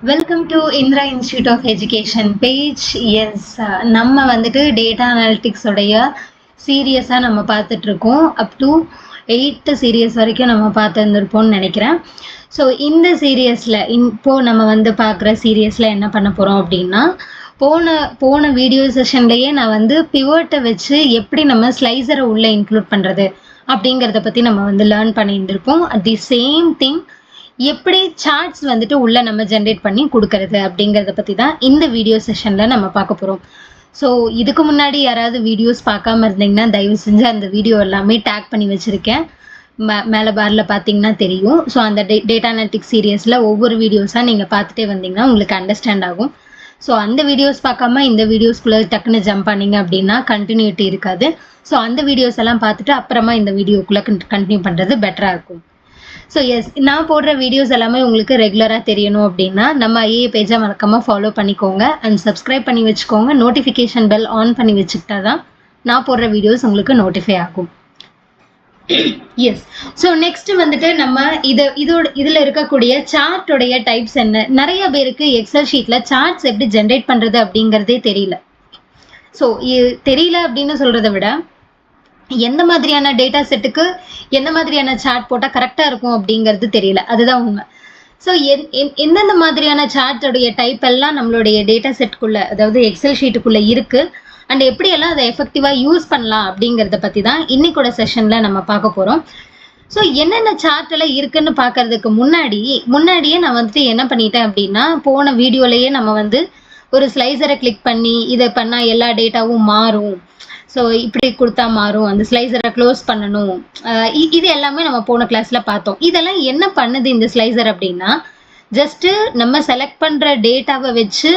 Welcome to Indira institute of education page. Yes, நம்ம வந்துட்டு data analytics உடைய சீரியஸாக நம்ம பார்த்துட்ருக்கோம். அப் டு 8th சீரியஸ் வரைக்கும் நம்ம பார்த்துருந்துருப்போம்னு நினைக்கிறேன். ஸோ இந்த சீரியஸில் இப்போது நம்ம வந்து பார்க்குற சீரியஸில் என்ன பண்ண போகிறோம் அப்படின்னா, போன வீடியோ செஷன்லேயே நான் வந்து பிவட்டை வச்சு எப்படி நம்ம ஸ்லைசரை உள்ளே இன்க்ளூட் பண்ணுறது அப்படிங்கிறத பற்றி நம்ம வந்து லேர்ன் பண்ணியிருந்திருப்போம். அட் தி சேம் திங் எப்படி சார்ட்ஸ் வந்துட்டு உள்ள நம்ம ஜென்ரேட் பண்ணி கொடுக்கறது அப்படிங்கிறத பற்றி தான் இந்த வீடியோ செஷனில் நம்ம பார்க்க போகிறோம். ஸோ இதுக்கு முன்னாடி யாராவது வீடியோஸ் பார்க்காம இருந்தீங்கன்னா தயவு செஞ்சு அந்த வீடியோ எல்லாமே டேக் பண்ணி வச்சுருக்கேன். மேலே பாரில் பார்த்தீங்கன்னா தெரியும். ஸோ அந்த டேட்டா அனாலிட்டிக்ஸ் சீரியஸில் ஒவ்வொரு வீடியோஸாக நீங்கள் பார்த்துட்டே வந்தீங்கன்னா உங்களுக்கு அண்டர்ஸ்டாண்ட் ஆகும். ஸோ அந்த வீடியோஸ் பார்க்காம இந்த வீடியோஸ்குள்ளே டக்குன்னு ஜம்ப் பண்ணிங்க அப்படின்னா கண்டினியூட்டி இருக்காது. ஸோ அந்த வீடியோஸ் எல்லாம் பார்த்துட்டு அப்புறமா இந்த வீடியோக்குள்ளே கண்டினியூ பண்ணுறது பெட்டராக இருக்கும். ஸோ எஸ், நான் போடுற வீடியோஸ் எல்லாமே உங்களுக்கு ரெகுலராக தெரியணும் அப்படின்னா நம்ம ஐஏ பேஜை மறக்காமல் ஃபாலோ பண்ணிக்கோங்க அண்ட் சப்ஸ்கிரைப் பண்ணி வச்சுக்கோங்க. நோட்டிஃபிகேஷன் பெல் ஆன் பண்ணி வச்சுக்கிட்டா தான் நான் போடுற வீடியோஸ் உங்களுக்கு நோட்டிஃபை ஆகும். எஸ், ஸோ நெக்ஸ்ட் வந்துட்டு நம்ம இதில் இருக்கக்கூடிய சார்ட்டோடைய டைப்ஸ் என்ன. நிறைய பேருக்கு எக்ஸல் ஷீட்டில் சார்ட்ஸ் எப்படி ஜென்ரேட் பண்ணுறது அப்படிங்கிறதே தெரியல. ஸோ தெரியல அப்படின்னு சொல்கிறத விட எந்த மாதிரியான டேட்டா செட்டுக்கு எந்த மாதிரியான சார்ட் போட்டால் கரெக்டாக இருக்கும் அப்படிங்கிறது தெரியல. அதுதான் உண்மை. ஸோ எந்தெந்த மாதிரியான சார்ட்டோடைய டைப் எல்லாம் நம்மளுடைய டேட்டா செட்டுக்குள்ளே, அதாவது எக்ஸல் ஷீட்டுக்குள்ளே இருக்குது அண்ட் எப்படியெல்லாம் அதை எஃபெக்டிவாக யூஸ் பண்ணலாம் அப்படிங்கிறத பற்றி தான் இன்னைக்கூட செஷனில் நம்ம பார்க்க போகிறோம். ஸோ என்னென்ன சார்ட் எல்லாம் இருக்குன்னு பார்க்கறதுக்கு முன்னாடியே நான் வந்துட்டு என்ன பண்ணிட்டேன் அப்படின்னா, போன வீடியோலேயே நம்ம வந்து ஒரு ஸ்லைசரை கிளிக் பண்ணி இதை பண்ணால் எல்லா டேட்டாவும் மாறும், ஸோ இப்படி கொடுத்தா மாறும், அந்த ஸ்லைசரை க்ளோஸ் பண்ணணும், இது எல்லாமே நம்ம போன கிளாஸில் பார்த்தோம். இதெல்லாம் என்ன பண்ணுது இந்த ஸ்லைசர் அப்படின்னா, ஜஸ்ட்டு நம்ம செலக்ட் பண்ணுற டேட்டாவை வச்சு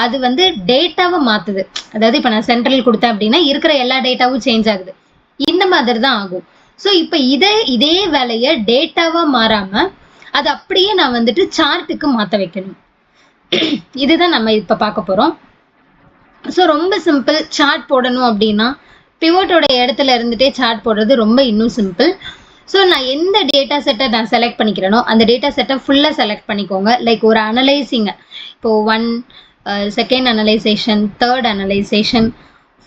அது வந்து டேட்டாவை மாற்றுது. அதாவது இப்போ நான் சென்ட்ரல் கொடுத்தேன் அப்படின்னா இருக்கிற எல்லா டேட்டாவும் சேஞ்ச் ஆகுது. இந்த மாதிரி தான் ஆகும். ஸோ இப்போ இதே வேலையை டேட்டாவாக மாறாமல் அது அப்படியே நான் வந்துட்டு சார்ட்டுக்கு மாற்ற வைக்கணும். இதுதான் நம்ம இப்போ பார்க்க போகிறோம். ஸோ ரொம்ப சிம்பிள். சார்ட் போடணும் அப்படின்னா பிவட்டோட இடத்துல இருந்துட்டே சார்ட் போடுறது ரொம்ப இன்னும் சிம்பிள். ஸோ நான் எந்த டேட்டா செட்டை நான் செலக்ட் பண்ணிக்கிறேனோ அந்த டேட்டா செட்டை ஃபுல்லாக செலக்ட் பண்ணிக்கோங்க. லைக் ஒரு அனலைசிங்க, இப்போது 1 second analysation, 3rd analysation,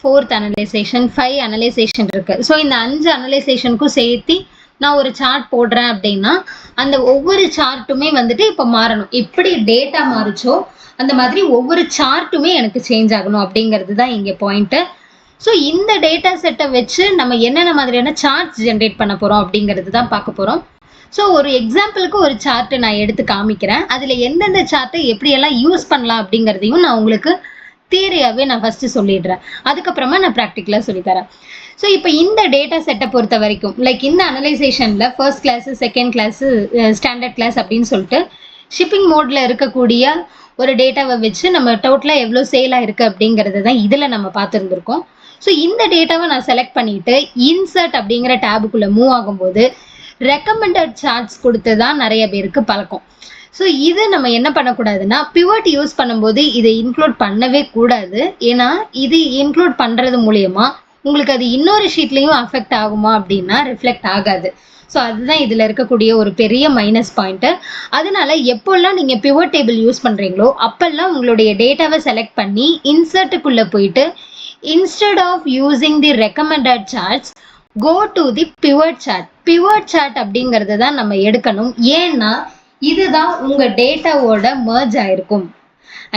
4th analysation, 5 analysation இருக்குது. ஸோ இந்த 5 அனலைசேஷனுக்கும் சேர்த்து நான் ஒரு சார்ட் போடுறேன் அப்படின்னா அந்த ஒவ்வொரு சார்ட்டுமே வந்துட்டு இப்போ மாறணும். எப்படி டேட்டா மாறுச்சோ அந்த மாதிரி ஒவ்வொரு சார்ட்டுமே எனக்கு சேஞ்ச் ஆகணும் அப்படிங்கிறது தான் இங்கே பாயிண்ட்டு. ஸோ இந்த டேட்டா செட்டை வச்சு நம்ம என்னென்ன மாதிரியான சார்ட்ஸ் ஜென்ரேட் பண்ண போகிறோம் அப்படிங்கிறது தான் பார்க்க போகிறோம். ஸோ ஒரு எக்ஸாம்பிளுக்கு ஒரு சார்ட்டு நான் எடுத்து காமிக்கிறேன். அதில் எந்தெந்த சார்ட்டை எப்படியெல்லாம் யூஸ் பண்ணலாம் அப்படிங்கிறதையும் நான் உங்களுக்கு தியரியாகவே நான் ஃபஸ்ட்டு சொல்லிடுறேன். அதுக்கப்புறமா நான் ப்ராக்டிக்கலாக சொல்லித்தரேன். ஸோ இப்போ இந்த டேட்டா செட்டை பொறுத்த வரைக்கும் லைக் இந்த அனலைசேஷனில் first class, second class, standard class அப்படின்னு சொல்லிட்டு ஷிப்பிங் மோடில் இருக்கக்கூடிய ஒரு டேட்டாவை வச்சு நம்ம டோட்டலாக எவ்வளோ சேலாக இருக்குது அப்படிங்கிறது தான் இதில் நம்ம பார்த்துருந்துருக்கோம். ஸோ இந்த டேட்டாவை நான் செலக்ட் பண்ணிவிட்டு இன்சர்ட் அப்படிங்கிற டேபுக்குள்ளே மூவ் ஆகும்போது ரெக்கமெண்டட் சார்ட்ஸ் கொடுத்து தான் நிறைய பேருக்கு பழக்கம். ஸோ இது நம்ம என்ன பண்ணக்கூடாதுன்னா, பிவட் யூஸ் பண்ணும்போது இதை இன்க்ளூட் பண்ணவே கூடாது. ஏன்னா இது இன்க்ளூட் பண்ணுறது மூலயமா உங்களுக்கு அது இன்னொரு ஷீட்லேயும் அஃபெக்ட் ஆகுமா அப்படின்னா ரிஃப்ளெக்ட் ஆகாது. ஸோ அதுதான் இதில் இருக்கக்கூடிய ஒரு பெரிய மைனஸ் பாயிண்ட்டு. அதனால எப்போல்லாம் நீங்கள் பிவட் டேபிள் யூஸ் பண்ணுறீங்களோ அப்போல்லாம் உங்களுடைய டேட்டாவை செலக்ட் பண்ணி இன்சர்ட்டுக்குள்ளே போயிட்டு instead of using the recommended charts go to the pivot chart. Pivot chart அப்படிங்கிறது தான் நம்ம எடுக்கணும். ஏன்னா இதுதான் உங்கள் டேட்டாவோட மர்ஜ் ஆயிருக்கும்.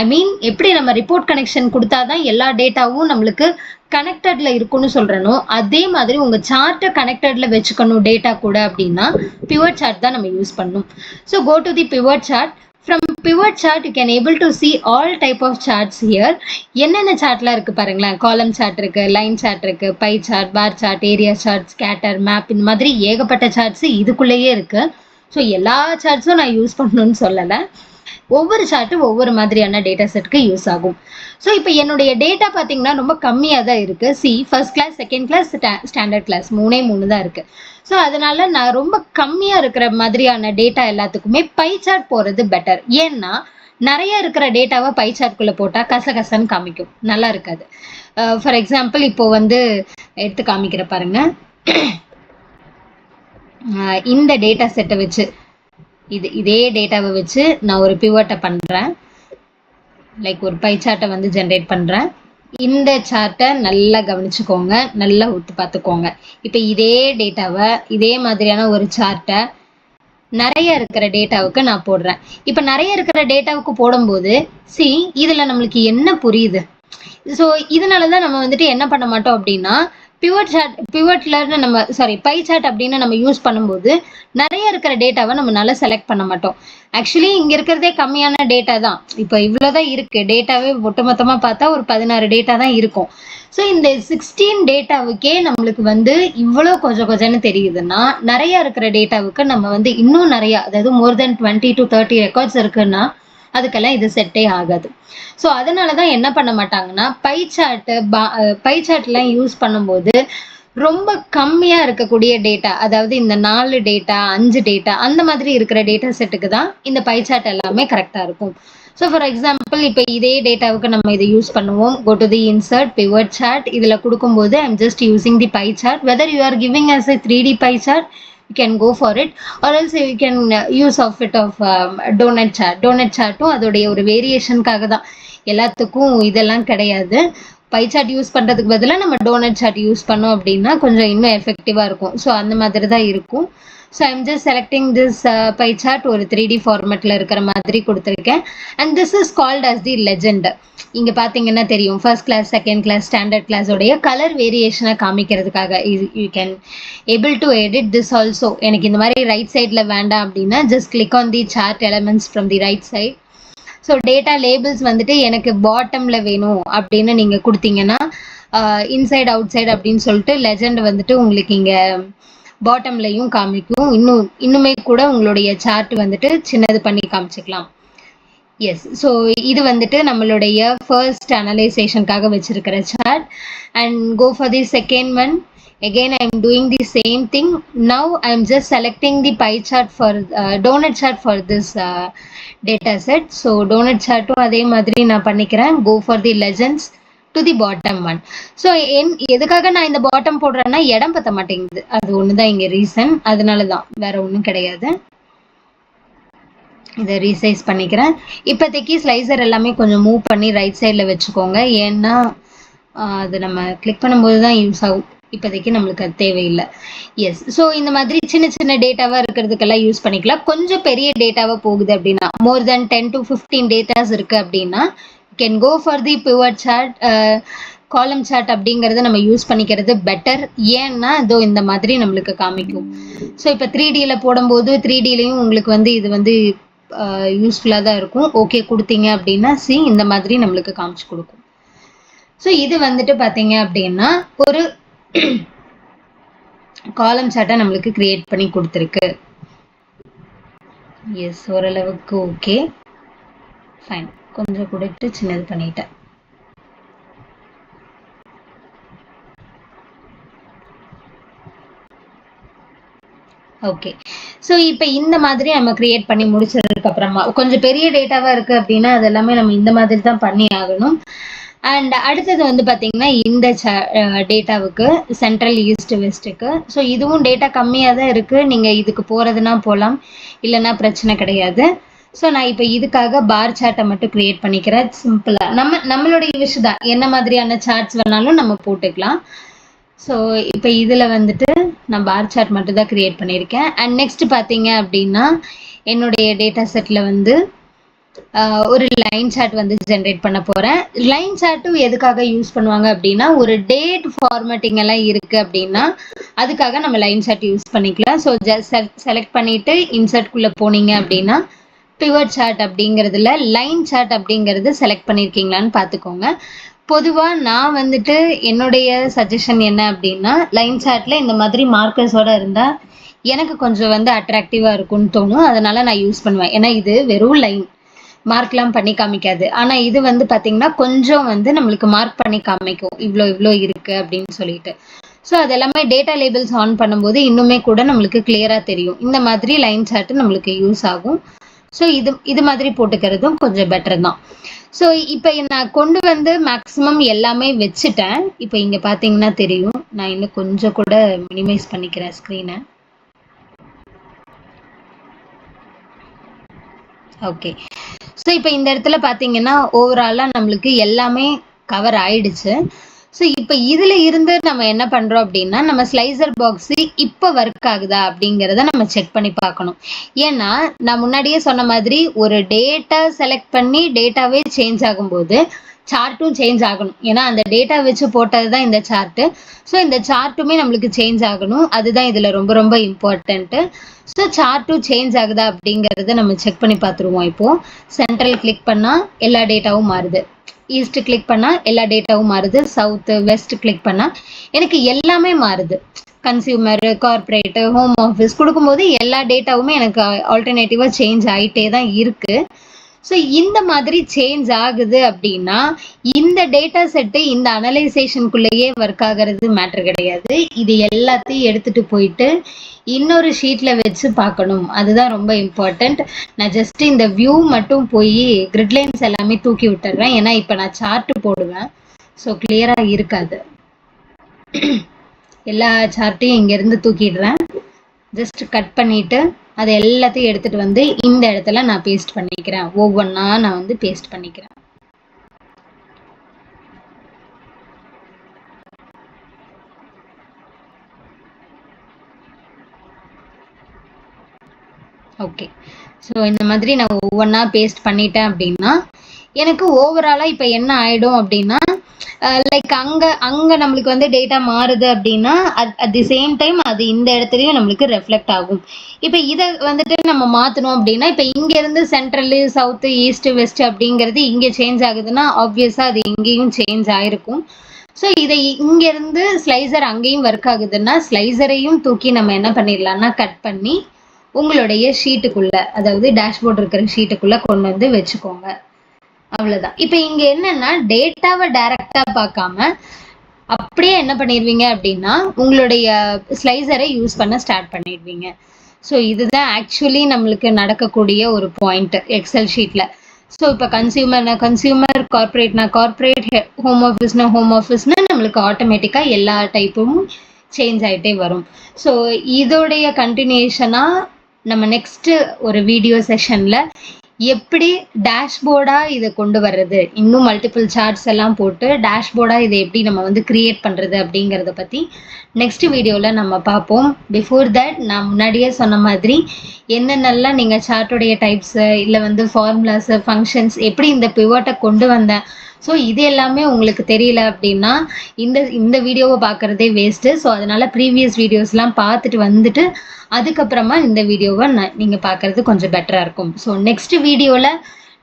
ஐ மீன் எப்படி நம்ம ரிப்போர்ட் கனெக்ஷன் கொடுத்தாதான் எல்லா டேட்டாவும் நம்மளுக்கு கனெக்டட்ல இருக்குன்னு சொல்றனோ அதே மாதிரி உங்க சார்ட்டை கனெக்டட்ல வச்சுக்கணும் டேட்டா கூட அப்படின்னா பிவட் சார்ட் தான் நம்ம யூஸ் பண்ணணும். So go to the pivot chart. From pivot chart you can able to see all type of charts here. என்னென்ன சார்ட்லாம் இருக்கு பாருங்களேன். காலம் சார்ட் இருக்கு, லைன் சார்ட் இருக்கு, pie chart, bar chart, area chart, scatter, map, இந்த மாதிரி ஏகப்பட்ட charts இதுக்குள்ளேயே இருக்கு. ஸோ எல்லா சார்ட்ஸும் நான் யூஸ் பண்ணணும்னு சொல்லலை. ஒவ்வொரு சார்ட்டும் ஒவ்வொரு மாதிரியான டேட்டா செட்டுக்கு யூஸ் ஆகும். ஸோ இப்போ என்னுடைய டேட்டா பார்த்தீங்கன்னா ரொம்ப கம்மியாக தான் இருக்குது. First class, second class, standard class 3 தான் இருக்குது. ஸோ அதனால நான் ரொம்ப கம்மியாக இருக்கிற மாதிரியான டேட்டா எல்லாத்துக்குமே பை சார்ட் போகிறது பெட்டர். ஏன்னா நிறைய இருக்கிற டேட்டாவை பை சார்ட்குள்ளே போட்டால் கசகசன்னு காமிக்கும், நல்லா இருக்காது. ஃபார் எக்ஸாம்பிள் இப்போ வந்து எடுத்து காமிக்கிற பாருங்க. இந்த டேட்டா செட்டை வச்சு இதே டேட்டாவை வச்சு நான் ஒரு பிவட்டை பண்ணுறேன். லைக் ஒரு பை சார்ட்டை வந்து ஜென்ரேட் பண்ணுறேன். இந்த சார்ட்டை நல்லா கவனிச்சுக்கோங்க, நல்லா ஒத்து பார்த்துக்கோங்க. இப்போ இதே டேட்டாவை இதே மாதிரியான ஒரு சார்ட்டை நிறைய இருக்கிற டேட்டாவுக்கு நான் போடுறேன். இப்போ நிறைய இருக்கிற டேட்டாவுக்கு போடும்போது இதில் நம்மளுக்கு என்ன புரியுது? ஸோ இதனால தான் நம்ம வந்துட்டு என்ன பண்ண மாட்டோம் அப்படின்னா, பிவட்ல நம்ம பை சார்ட் அப்படின்னு நம்ம யூஸ் பண்ணும்போது நிறைய இருக்கிற டேட்டாவை நம்மளால செலக்ட் பண்ண மாட்டோம். ஆக்சுவலி இங்க இருக்கிறதே கம்மியான டேட்டா தான். இப்போ இவ்வளவுதான் இருக்கு டேட்டாவே, ஒட்டுமொத்தமா பார்த்தா ஒரு 16 டேட்டா தான் இருக்கும். ஸோ இந்த 16 டேட்டாவுக்கே நம்மளுக்கு வந்து இவ்வளோ கொஞ்சம்னு தெரியுதுன்னா, நிறைய இருக்கிற டேட்டாவுக்கு நம்ம வந்து இன்னும் நிறைய, அதாவது மோர் தென் 20 to 30 ரெக்கார்ட்ஸ் இருக்குன்னா அதுக்கெல்லாம் இது செட்டே ஆகாது. ஸோ அதனால தான் என்ன பண்ண மாட்டாங்கன்னா, பை சார்ட்லாம் யூஸ் பண்ணும்போது ரொம்ப கம்மியா இருக்கக்கூடிய டேட்டா, அதாவது இந்த 4 டேட்டா 5 டேட்டா அந்த மாதிரி இருக்கிற டேட்டா செட்டுக்கு தான் இந்த பை சார்ட் எல்லாமே கரெக்டா இருக்கும். ஸோ ஃபார் எக்ஸாம்பிள் இப்போ இதே டேட்டாவுக்கு நம்ம இதை யூஸ் பண்ணுவோம். Go to the insert pivot chart. இதில் கொடுக்கும்போது I'm just using the pie chart. Whether you are giving us a 3D pie chart, you can go for it, or else you can use of donut chart. Donut chartடும் அதோடைய ஒரு வேரியேஷனுக்காக தான், எல்லாத்துக்கும் இதெல்லாம் கிடையாது. Pie chart use பண்றதுக்கு பதிலாக நம்ம donut chart use பண்ணோம் அப்படின்னா கொஞ்சம் இன்னும் எஃபெக்டிவா இருக்கும். ஸோ அந்த மாதிரி தான் இருக்கும். So I'm just selecting this pie chart. ஒரு 3D ஃபார்மேட்ல இருக்கிற மாதிரி கொடுத்துருக்கேன். And this is called as the legend. இங்க பாத்தீங்கன்னா தெரியும், first class, second class, standard கிளாஸோடைய கலர் வேரியேஷனை காமிக்கிறதுக்காக you can able to edit this also. எனக்கு இந்த மாதிரி ரைட் சைட்ல வேண்டாம் அப்படின்னா just click on the chart elements from the right side. So data labels வந்துட்டு எனக்கு பாட்டம்ல வேணும் அப்படின்னு நீங்க கொடுத்தீங்கன்னா இன்சைட் அவுட் சைட் அப்படின்னு சொல்லிட்டு லெஜெண்ட் வந்துட்டு உங்களுக்கு இங்க பாட்டம்லையும் காமிக்கும். இன்னுமே கூட உங்களுடைய சார்ட் வந்துட்டு சின்னது பண்ணி காமிச்சுக்கலாம். எஸ், ஸோ இது வந்துட்டு நம்மளுடைய ஃபர்ஸ்ட் அனலைசேஷனுக்காக வச்சிருக்கிற chart. And go for the second one. Again I am doing the same thing. Now I am just selecting the pie chart for donut chart for this data set. So donut chart அதே மாதிரி நான் பண்ணிக்கிறேன். Go for the legends to the bottom one. So எதுக்காக நான் இந்த bottom போடுறேன்னா இடம் பத்த மாட்டேங்குது, அது ஒண்ணுதான் இங்க ரீசன். அதனால தான், வேற ஒன்றும் கிடையாது. இதை ரீசைஸ் பண்ணிக்கிறேன். இப்போதைக்கு ஸ்லைசர் எல்லாமே கொஞ்சம் மூவ் பண்ணி ரைட் சைடில் வச்சுக்கோங்க, ஏன்னா அது நம்ம கிளிக் பண்ணும்போது தான் யூஸ் ஆகும். இப்போதைக்கு நம்மளுக்கு அது தேவையில்லை. எஸ், ஸோ இந்த மாதிரி சின்ன சின்ன டேட்டாவாக இருக்கிறதுக்கெல்லாம் யூஸ் பண்ணிக்கலாம். கொஞ்சம் பெரிய டேட்டாவாக போகுது அப்படின்னா, மோர் தென் 10 to 15 டேட்டாஸ் இருக்கு அப்படின்னா can go for the pivot chart. Column chart அப்படிங்கிறத நம்ம யூஸ் பண்ணிக்கிறது பெட்டர். ஏன்னா இதோ இந்த மாதிரி நம்மளுக்கு காமிக்கும். ஸோ இப்போ 3Dல போடும்போது 3Dலையும் உங்களுக்கு வந்து இது வந்து யூஸ்ஃபுல்லாக தான் இருக்கும். ஓகே கொடுத்தீங்க அப்படின்னா இந்த மாதிரி நம்மளுக்கு காமிச்சு கொடுக்கும். ஸோ இது வந்துட்டு பார்த்தீங்க அப்படின்னா ஒரு காலம் சார்ட்டை நம்மளுக்கு கிரியேட் பண்ணி கொடுத்துருக்கு. எஸ், ஓரளவுக்கு ஓகே, ஃபைன். கொஞ்சம் கொடுத்து சின்னது பண்ணிட்டேன். ஓகே, ஸோ இப்போ இந்த மாதிரி நம்ம கிரியேட் பண்ணி முடிச்சதுக்கு அப்புறமா கொஞ்சம் பெரிய டேட்டாவா இருக்கு அப்படின்னா அது எல்லாமே நம்ம இந்த மாதிரி தான் பண்ணி ஆகணும். அண்ட் அடுத்தது வந்து பார்த்தீங்கன்னா இந்த டேட்டாவுக்கு சென்ட்ரல் ஈஸ்ட் வெஸ்ட்டுக்கு. ஸோ இதுவும் டேட்டா கம்மியாக தான் இருக்குது. நீங்கள் இதுக்கு போகிறதுனா போகலாம், இல்லைன்னா பிரச்சனை கிடையாது. ஸோ நான் இப்போ இதுக்காக பார் சார்ட்டை மட்டும் கிரியேட் பண்ணிக்கிறேன். சிம்பிளாக நம்மளுடைய விஷயம் தான், என்ன மாதிரியான சார்ட்ஸ் வேணாலும் நம்ம போட்டுக்கலாம். ஸோ இப்போ இதில் வந்துட்டு நான் பார் சார்ட் மட்டும் தான் கிரியேட் பண்ணியிருக்கேன். அண்ட் நெக்ஸ்ட் பார்த்தீங்க அப்படின்னா என்னுடைய டேட்டா செட்டில் வந்து ஒரு லைன் சார்ட் வந்து ஜென்ரேட் பண்ண போகிறேன். லைன் சார்ட்டும் எதுக்காக யூஸ் பண்ணுவாங்க அப்படின்னா, ஒரு டேட் ஃபார்மேட்டிங் எல்லாம் இருக்குது அப்படின்னா அதுக்காக நம்ம லைன் சார்ட் யூஸ் பண்ணிக்கலாம். ஸோ செலக்ட் பண்ணிவிட்டு இன்சர்ட்குள்ளே போனீங்க அப்படின்னா பிவட் சார்ட் அப்படிங்கிறதுல லைன் சார்ட் அப்படிங்கிறது செலக்ட் பண்ணியிருக்கீங்களான்னு பார்த்துக்கோங்க. பொதுவாக நான் வந்துட்டு என்னுடைய சஜஷன் என்ன அப்படின்னா, லைன் சார்ட்டில் இந்த மாதிரி மார்க்கர்ஸோடு இருந்தால் எனக்கு கொஞ்சம் வந்து அட்ராக்டிவாக இருக்கும்னு தோணும். அதனால் நான் யூஸ் பண்ணுவேன். ஏன்னா இது வெறும் லைன், மார்க்லாம் பண்ணி காமிக்காது. ஆனால் இது வந்து பார்த்தீங்கன்னா கொஞ்சம் வந்து நம்மளுக்கு மார்க் பண்ணி காமிக்கும், இவ்வளோ இருக்குது அப்படின்னு சொல்லிட்டு. ஸோ அது எல்லாமே டேட்டா லேபிள்ஸ் ஆன் பண்ணும்போது இன்னுமே கூட நம்மளுக்கு கிளியராக தெரியும். இந்த மாதிரி லைன் சார்ட்டு நம்மளுக்கு யூஸ் ஆகும். ஸோ இது மாதிரி போட்டுக்கிறதும் கொஞ்சம் பெட்டர் தான். ஸோ இப்போ நான் கொண்டு வந்து மேக்ஸிமம் எல்லாமே வச்சுட்டேன். இப்போ இங்கே பார்த்தீங்கன்னா தெரியும், நான் இன்னும் கொஞ்சம் கூட மினிமைஸ் பண்ணிக்கிறேன் ஸ்க்ரீனை. ஓகே. ஸோ இப்போ இந்த இடத்துல பார்த்தீங்கன்னா ஓவராலாக நம்மளுக்கு எல்லாமே கவர் ஆயிடுச்சு. ஸோ இப்போ இதில் இருந்து நம்ம என்ன பண்ணுறோம் அப்படின்னா நம்ம ஸ்லைசர் பாக்ஸு இப்போ ஒர்க் ஆகுதா அப்படிங்கிறத நம்ம செக் பண்ணி பார்க்கணும். ஏன்னா நான் முன்னாடியே சொன்ன மாதிரி ஒரு டேட்டா செலக்ட் பண்ணி டேட்டாவே சேஞ்ச் ஆகும்போது சார்ட்டும் சேஞ்ச் ஆகணும். ஏன்னா அந்த டேட்டா வச்சு போட்டது தான் இந்த சார்ட்டு. ஸோ இந்த சார்ட்டுமே நம்மளுக்கு சேஞ்ச் ஆகணும். அதுதான் இதில் ரொம்ப ரொம்ப இம்பார்ட்டண்ட்டு. ஸோ சார்ட்டும் சேஞ்ச் ஆகுதா அப்படிங்கிறத நம்ம செக் பண்ணி பார்த்துருவோம். இப்போது சென்ட்ரல் கிளிக் பண்ணால் எல்லா டேட்டாவும் மாறுது. ஈஸ்ட் கிளிக் பண்ணால் எல்லா டேட்டாவும் மாறுது. சவுத்து வெஸ்ட் கிளிக் பண்ணால் எனக்கு எல்லாமே மாறுது. கன்சியூமர், கார்ப்பரேட்டு, ஹோம் ஆஃபீஸ் கொடுக்கும்போது எல்லா டேட்டாவுமே எனக்கு ஆல்டர்னேட்டிவாக சேஞ்ச் ஆகிட்டே தான் இருக்குது. ஸோ இந்த மாதிரி சேஞ்ச் ஆகுது அப்படின்னா இந்த டேட்டா செட்டு இந்த அனலைசேஷனுக்குள்ளேயே ஒர்க் ஆகிறது மேட்ரு கிடையாது. இது எல்லாத்தையும் எடுத்துட்டு போயிட்டு இன்னொரு ஷீட்ல வச்சு பார்க்கணும். அதுதான் ரொம்ப இம்பார்ட்டன்ட். நான் ஜஸ்ட் இந்த வியூ மட்டும் போய் கிரிட்லைன்ஸ் எல்லாமே தூக்கி விட்டுறேன். ஏன்னா இப்போ நான் சார்ட் போடுவேன். ஸோ கிளியரா இருக்காது. எல்லா சார்ட்டையும் இங்கேருந்து தூக்கிடுறேன். ஜஸ்ட் கட் பண்ணிட்டு அதை எல்லாத்தையும் எடுத்துட்டு வந்து இந்த இடத்துல நான் பேஸ்ட் பண்ணிக்கிறேன். ஒவ்வொன்றா நான் வந்து பேஸ்ட் பண்ணிக்கிறேன். ஓகே. ஸோ இந்த மாதிரி நான் ஒவ்வொன்றா பேஸ்ட் பண்ணிட்டேன் அப்படின்னா எனக்கு ஓவராலாக இப்போ என்ன ஆகிடும் அப்படின்னா லைக் அங்கே நம்மளுக்கு வந்து டேட்டா மாறுது அப்படின்னா அட் தி சேம் டைம் அது இந்த இடத்துலையும் நம்மளுக்கு ரெஃப்ளெக்ட் ஆகும். இப்போ இதை வந்துட்டு நம்ம மாற்றணும் அப்படின்னா இப்போ இங்கேருந்து சென்ட்ரலு, சவுத்து, ஈஸ்ட்டு, வெஸ்ட் அப்படிங்கிறது இங்கே சேஞ்ச் ஆகுதுன்னா ஆப்வியஸாக அது இங்கேயும் சேஞ்ச் ஆகிருக்கும். ஸோ இதை இங்கேருந்து ஸ்லைசர் அங்கேயும் ஒர்க் ஆகுதுன்னா ஸ்லைசரையும் தூக்கி நம்ம என்ன பண்ணிடலாம்னா கட் பண்ணி உங்களுடைய ஷீட்டுக்குள்ள, அதாவது டேஷ்போர்ட் இருக்கிற ஷீட்டுக்குள்ள கொண்டு வந்து வச்சுக்கோங்க. அவ்வளவுதான். இப்போ இங்க என்னன்னா டேட்டாவை டைரக்டா பார்க்காம அப்படியே என்ன பண்ணிடுவீங்க அப்படின்னா உங்களுடைய ஸ்லைசரை யூஸ் பண்ண ஸ்டார்ட் பண்ணிடுவீங்க. ஸோ இதுதான் ஆக்சுவலி நம்மளுக்கு நடக்கக்கூடிய ஒரு பாயிண்ட் எக்ஸல் ஷீட்ல. ஸோ இப்போ கன்சியூமர்னா கன்சியூமர், கார்பரேட்னா கார்பரேட், ஹோம் ஆஃபீஸ்னா ஹோம் ஆஃபீஸ்னா நம்மளுக்கு ஆட்டோமேட்டிக்காக எல்லா டைப்பும் சேஞ்ச் ஆகிட்டே வரும். ஸோ இதோடைய கண்டினியூஷனாக நம்ம நெக்ஸ்ட் ஒரு வீடியோ செஷன்ல எப்படி டேஷ்போர்டா இதை கொண்டு வர்றது, இன்னும் மல்டிபிள் சார்ட்ஸ் எல்லாம் போட்டு டேஷ்போர்டா இதை எப்படி நம்ம வந்து கிரியேட் பண்றது அப்படிங்கிறத பத்தி நெக்ஸ்ட் வீடியோல நம்ம பார்ப்போம். பிஃபோர் தட் நான் முன்னாடியே சொன்ன மாதிரி என்னென்னலாம் நீங்க சார்ட்டுடைய டைப்ஸ் இல்லை வந்து ஃபார்முலாஸ், ஃபங்க்ஷன்ஸ் எப்படி இந்த பிவோட்டை கொண்டு வந்தேன், ஸோ இது எல்லாமே உங்களுக்கு தெரியல அப்படின்னா இந்த வீடியோவை பார்க்குறதே வேஸ்ட்டு. ஸோ அதனால ப்ரீவியஸ் வீடியோஸ்லாம் பார்த்துட்டு வந்துட்டு அதுக்கப்புறமா இந்த வீடியோவை நீங்கள் பார்க்குறது கொஞ்சம் பெட்டராக இருக்கும். ஸோ நெக்ஸ்ட் வீடியோவில்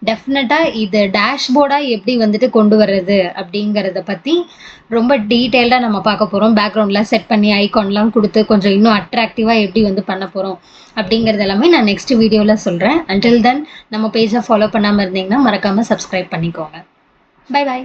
டெஃபினட்டாக இது டேஷ்போர்டாக எப்படி வந்துட்டு கொண்டு வர்றது அப்படிங்கிறத பற்றி ரொம்ப டீட்டெயில்டாக நம்ம பார்க்க போகிறோம். பேக்ரவுண்ட்லாம் செட் பண்ணி ஐகான்லாம் கொடுத்து கொஞ்சம் இன்னும் அட்ராக்டிவாக எப்படி வந்து பண்ண போகிறோம் அப்படிங்கிறது எல்லாமே நான் நெக்ஸ்ட் வீடியோவில் சொல்கிறேன். அன்டில் தென் நம்ம பேஜை ஃபாலோ பண்ணாமல் இருந்தீங்கன்னா மறக்காமல் சப்ஸ்கிரைப் பண்ணிக்கோங்க. Bye bye.